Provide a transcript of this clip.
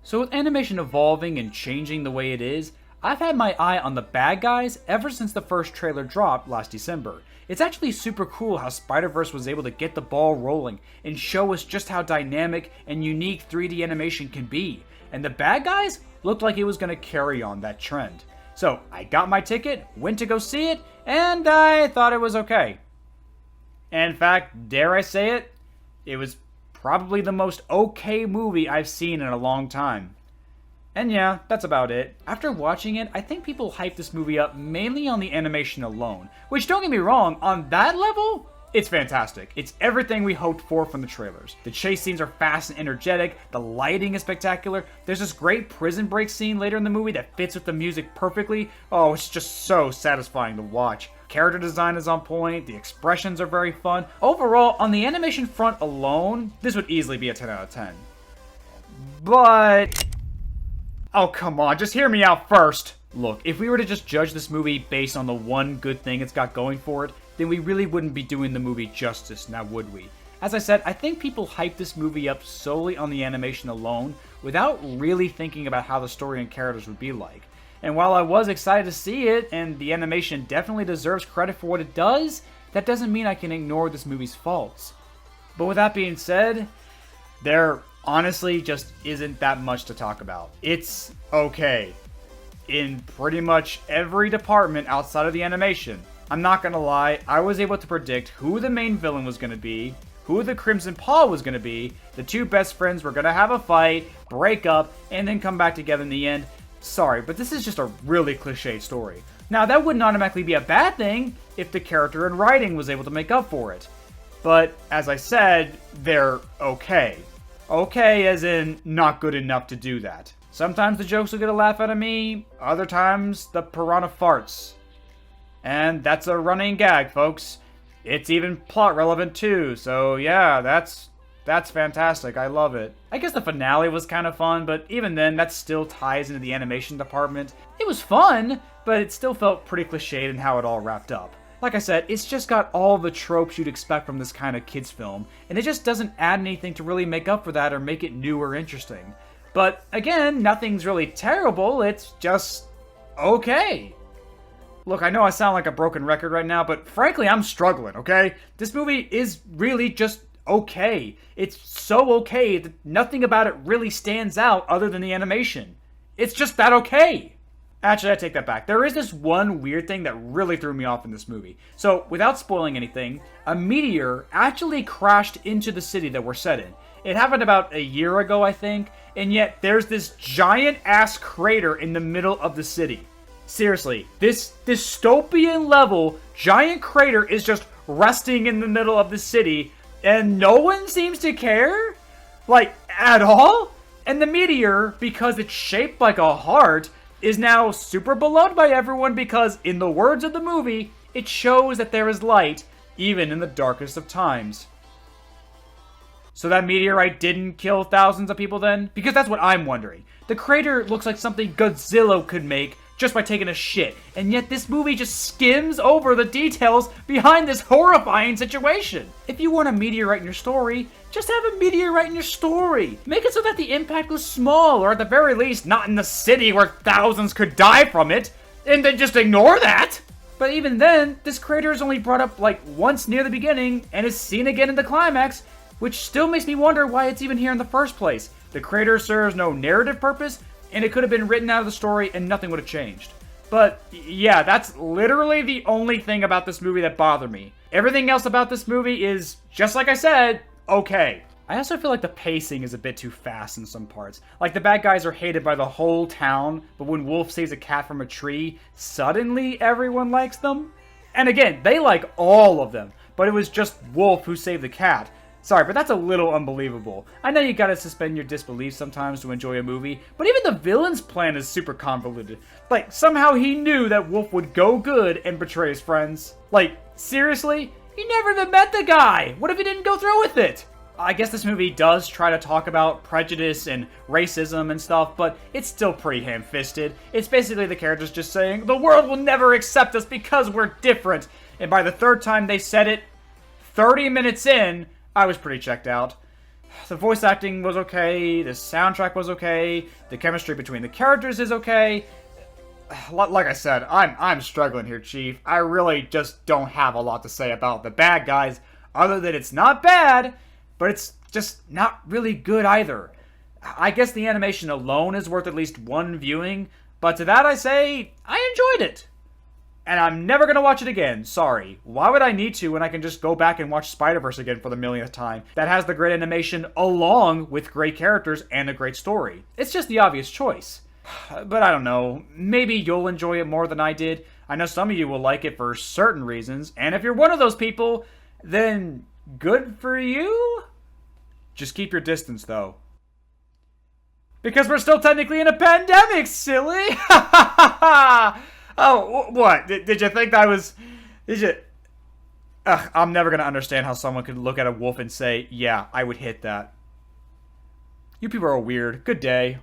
So with animation evolving and changing the way it is, I've had my eye on the bad guys ever since the first trailer dropped last December. It's actually super cool how Spider-Verse was able to get the ball rolling and show us just how dynamic and unique 3D animation can be. And the bad guys looked like it was going to carry on that trend. So I got my ticket, went to go see it, and I thought it was okay. And in fact, dare I say it, it was probably the most okay movie I've seen in a long time. And yeah, that's about it. After watching it, I think people hype this movie up mainly on the animation alone. Which, don't get me wrong, on that level, it's fantastic. It's everything we hoped for from the trailers. The chase scenes are fast and energetic, the lighting is spectacular, there's this great prison break scene later in the movie that fits with the music perfectly. Oh, it's just so satisfying to watch. Character design is on point, the expressions are very fun. Overall, on the animation front alone, this would easily be a 10 out of 10. But... oh, come on, just hear me out first. Look, if we were to just judge this movie based on the one good thing it's got going for it, then we really wouldn't be doing the movie justice, now would we? As I said, I think people hype this movie up solely on the animation alone, without really thinking about how the story and characters would be like. And while I was excited to see it, and the animation definitely deserves credit for what it does, that doesn't mean I can ignore this movie's faults. But with that being said, there honestly just isn't that much to talk about. It's okay in pretty much every department outside of the animation. I'm not gonna lie, I was able to predict who the main villain was gonna be, who the Crimson Paw was gonna be, the two best friends were gonna have a fight, break up, and then come back together in the end. Sorry, but this is just a really cliche story. Now, that wouldn't automatically be a bad thing if the character and writing was able to make up for it. But, as I said, they're okay. Okay as in not good enough to do that. Sometimes the jokes will get a laugh out of me, other times the piranha farts. And that's a running gag, folks. It's even plot relevant too, so yeah, that's fantastic. I love it. I guess the finale was kind of fun, but even then, that still ties into the animation department. It was fun, but it still felt pretty cliched in how it all wrapped up. Like I said, it's just got all the tropes you'd expect from this kind of kids film, and it just doesn't add anything to really make up for that or make it new or interesting. But again, nothing's really terrible, it's just okay. Look, I know I sound like a broken record right now, but frankly, I'm struggling, okay? This movie is really just okay. It's so okay that nothing about it really stands out other than the animation. It's just that okay. Actually, I take that back. There is this one weird thing that really threw me off in this movie. So, without spoiling anything, a meteor actually crashed into the city that we're set in. It happened about a year ago, I think, and yet there's this giant-ass crater in the middle of the city. Seriously, this dystopian level giant crater is just resting in the middle of the city, and no one seems to care? Like, at all? And the meteor, because it's shaped like a heart, is now super beloved by everyone because, in the words of the movie, it shows that there is light, even in the darkest of times. So that meteorite didn't kill thousands of people then? Because that's what I'm wondering. The crater looks like something Godzilla could make just by taking a shit, and yet this movie just skims over the details behind this horrifying situation. If you want a meteorite in your story, just have a meteorite in your story. Make it so that the impact was small, or at the very least, not in the city where thousands could die from it, and then just ignore that. But even then, this crater is only brought up like once near the beginning, and is seen again in the climax, which still makes me wonder why it's even here in the first place. The crater serves no narrative purpose, and it could have been written out of the story and nothing would have changed. But yeah, that's literally the only thing about this movie that bothered me. Everything else about this movie is, just like I said, okay. I also feel like the pacing is a bit too fast in some parts. Like the bad guys are hated by the whole town, but when Wolf saves a cat from a tree, suddenly everyone likes them? And again, they like all of them, but it was just Wolf who saved the cat. Sorry, but that's a little unbelievable. I know you gotta suspend your disbelief sometimes to enjoy a movie, but even the villain's plan is super convoluted. Like, somehow he knew that Wolf would go good and betray his friends. Like, seriously? You never even met the guy! What if he didn't go through with it? I guess this movie does try to talk about prejudice and racism and stuff, but it's still pretty ham-fisted. It's basically the characters just saying, the world will never accept us because we're different. And by the third time they said it, 30 minutes in, I was pretty checked out. The voice acting was okay, the soundtrack was okay, the chemistry between the characters is okay. Like I said, I'm struggling here, Chief. I really just don't have a lot to say about the bad guys, other than it's not bad, but it's just not really good either. I guess the animation alone is worth at least one viewing, but to that I say, I enjoyed it. And I'm never going to watch it again, sorry. Why would I need to when I can just go back and watch Spider-Verse again for the millionth time? That has the great animation along with great characters and a great story. It's just the obvious choice. But I don't know, maybe you'll enjoy it more than I did. I know some of you will like it for certain reasons, and if you're one of those people, then good for you? Just keep your distance, though. Because we're still technically in a pandemic, silly! Oh, what? Did you think that was... Did you... Ugh, I'm never going to understand how someone could look at a wolf and say, yeah, I would hit that. You people are weird. Good day.